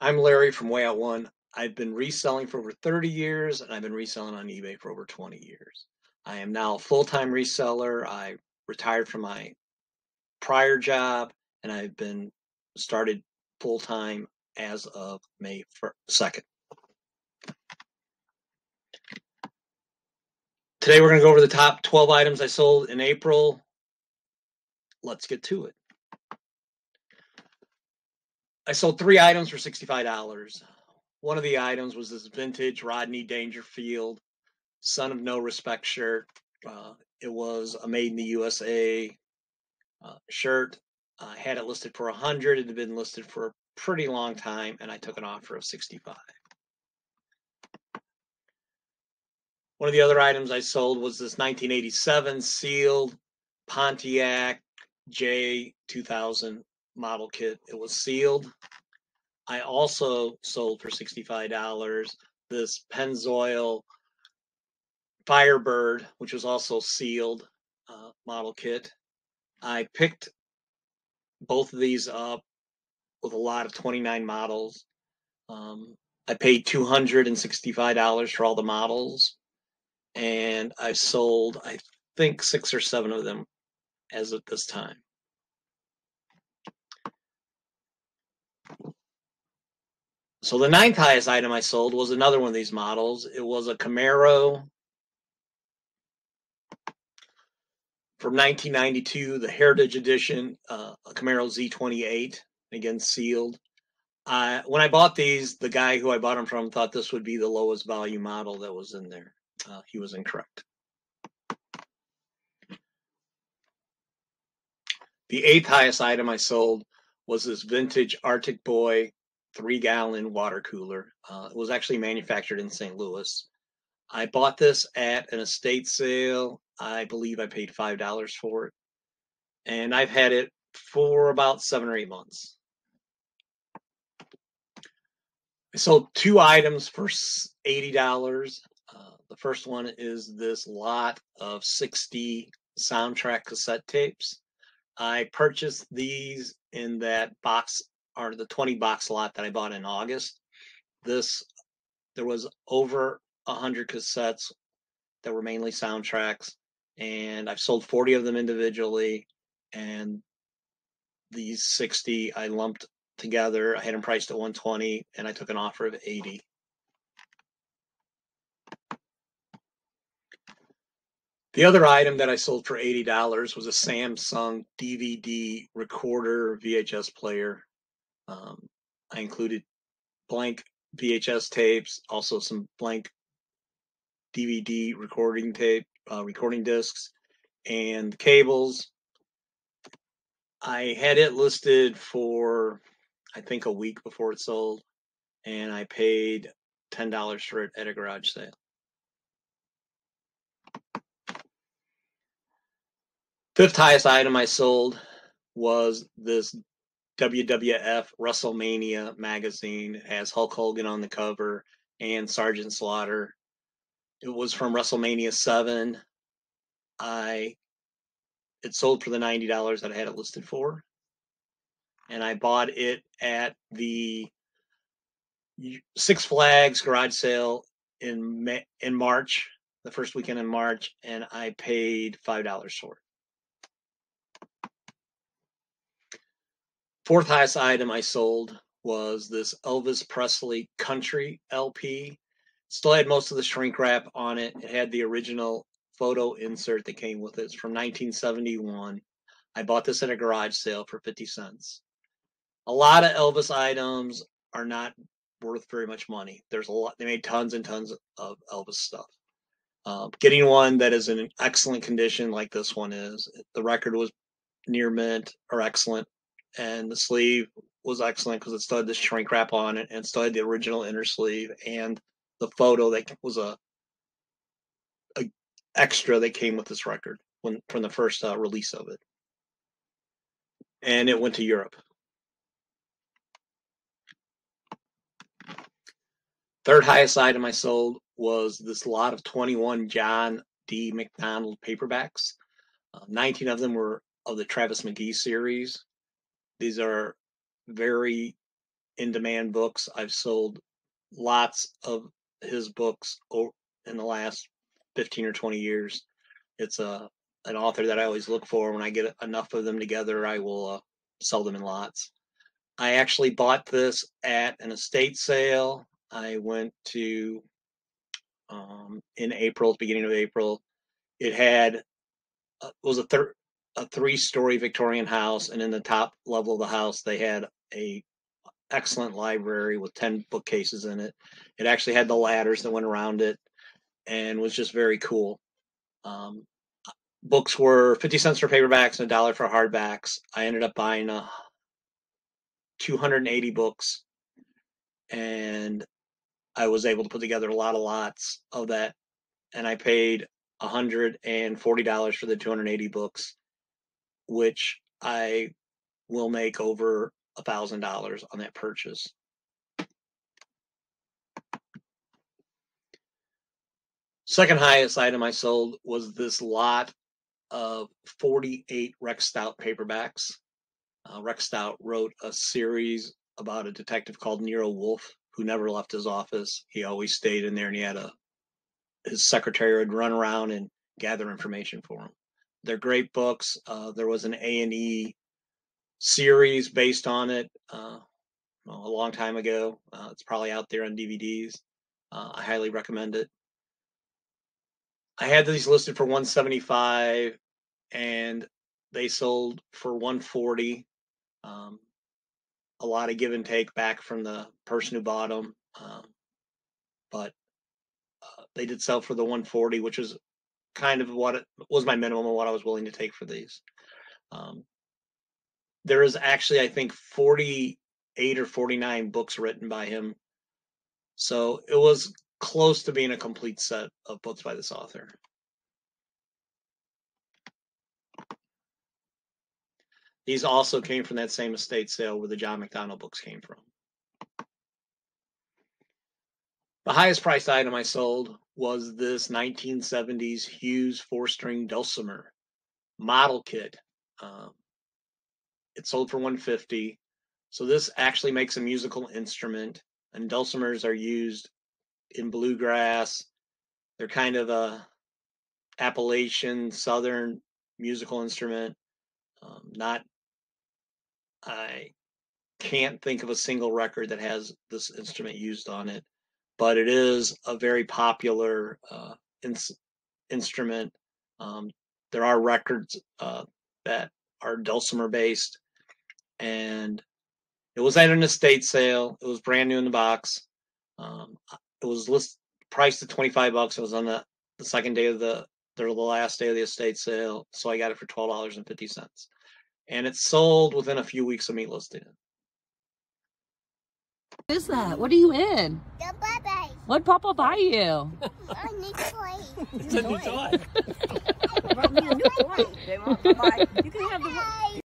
I'm Larry from Way Out One. I've been reselling for over 30 years, and I've been reselling on eBay for over 20 years. I am now a full-time reseller. I retired from my prior job, and I've been started full-time as of May 2nd. Today we're going to go over the top 12 items I sold in April. Let's get to it. I sold 3 items for $65. One of the items was this vintage Rodney Dangerfield Son of No Respect shirt. It was a made in the USA shirt. I had it listed for $100. It had been listed for a pretty long time, and I took an offer of $65. One of the other items I sold was this 1987 sealed Pontiac J2000 model kit. It was sealed. I also sold for $65 this Pennzoil Firebird, which was also sealed model kit. I picked both of these up with a lot of 29 models. I paid $265 for all the models, and I sold, I think, 6 or 7 of them as of this time. So the 9th highest item I sold was another one of these models. It was a Camaro from 1992, the Heritage Edition, a Camaro Z28, again sealed. When I bought these, the guy who I bought them from thought this would be the lowest value model that was in there. He was incorrect. The 8th highest item I sold was this vintage Arctic Boy 3-gallon water cooler. It was actually manufactured in St. Louis. I bought this at an estate sale. I believe I paid $5 for it. And I've had it for about 7 or 8 months. I sold 2 items for $80. The first one is this lot of 60 soundtrack cassette tapes. I purchased these in that box, or the 20 box lot that I bought in August. There was over 100 cassettes that were mainly soundtracks, and I've sold 40 of them individually, and these 60 I lumped together. I had them priced at $120, and I took an offer of $80. The other item that I sold for $80 was a Samsung DVD recorder VHS player. I included blank VHS tapes, also some blank DVD recording discs, and cables. I had it listed for, I think, a week before it sold, and I paid $10 for it at a garage sale. Fifth highest item I sold was this WWF WrestleMania magazine. It has Hulk Hogan on the cover and Sergeant Slaughter. It was from WrestleMania 7. It sold for the $90 that I had it listed for. And I bought it at the Six Flags garage sale in March, the first weekend in March, and I paid $5 for it. Fourth highest item I sold was this Elvis Presley Country LP. Still had most of the shrink wrap on it. It had the original photo insert that came with it. It's from 1971. I bought this at a garage sale for 50 cents. A lot of Elvis items are not worth very much money. There's a lot. They made tons and tons of Elvis stuff. Getting one that is in excellent condition like this one is. The record was near mint or excellent, and the sleeve was excellent because it still had this shrink wrap on it and still had the original inner sleeve and the photo that was a extra that came with this record from the first release of it. And it went to Europe. Third highest item I sold was this lot of 21 John D McDonald paperbacks. 19 of them were of the Travis McGee series. These are very in-demand books. I've sold lots of his books in the last 15 or 20 years. It's an author that I always look for. When I get enough of them together, I will sell them in lots. I actually bought this at an estate sale. I went to in April, beginning of April. It had was a 3-story Victorian house, and in the top level of the house, they had a excellent library with 10 bookcases in it. It actually had the ladders that went around it, and was just very cool. Books were 50 cents for paperbacks and $1 for hardbacks. I ended up buying 280 books, and I was able to put together a lot of lots of that, and I paid $140 for the 280 books, which I will make over $1,000 on that purchase. Second highest item I sold was this lot of 48 Rex Stout paperbacks. Rex Stout wrote a series about a detective called Nero Wolfe who never left his office. He always stayed in there, and he had his secretary would run around and gather information for him. They're great books. There was an A&E series based on it a long time ago. It's probably out there on DVDs. I highly recommend it. I had these listed for $175, and they sold for $140. A lot of give and take back from the person who bought them, but they did sell for the $140, which is kind of what it was my minimum of what I was willing to take for these. There is actually, I think, 48 or 49 books written by him, so it was close to being a complete set of books by this author. These also came from that same estate sale where the John McDonald books came from. The highest priced item I sold was this 1970s Hughes 4-string Dulcimer model kit. It sold for $150. So this actually makes a musical instrument, and dulcimers are used in bluegrass. They're kind of a Appalachian Southern musical instrument. I can't think of a single record that has this instrument used on it, but it is a very popular instrument. There are records that are dulcimer based, and it was at an estate sale. It was brand new in the box. It was priced at $25. It was on the second day of the last day of the estate sale, so I got it for $12.50. And it sold within a few weeks of me listing it. What is that? What are you in? The baby. What'd Papa buy you? A new toy. It's a new toy. Brought me a new toy. You can have the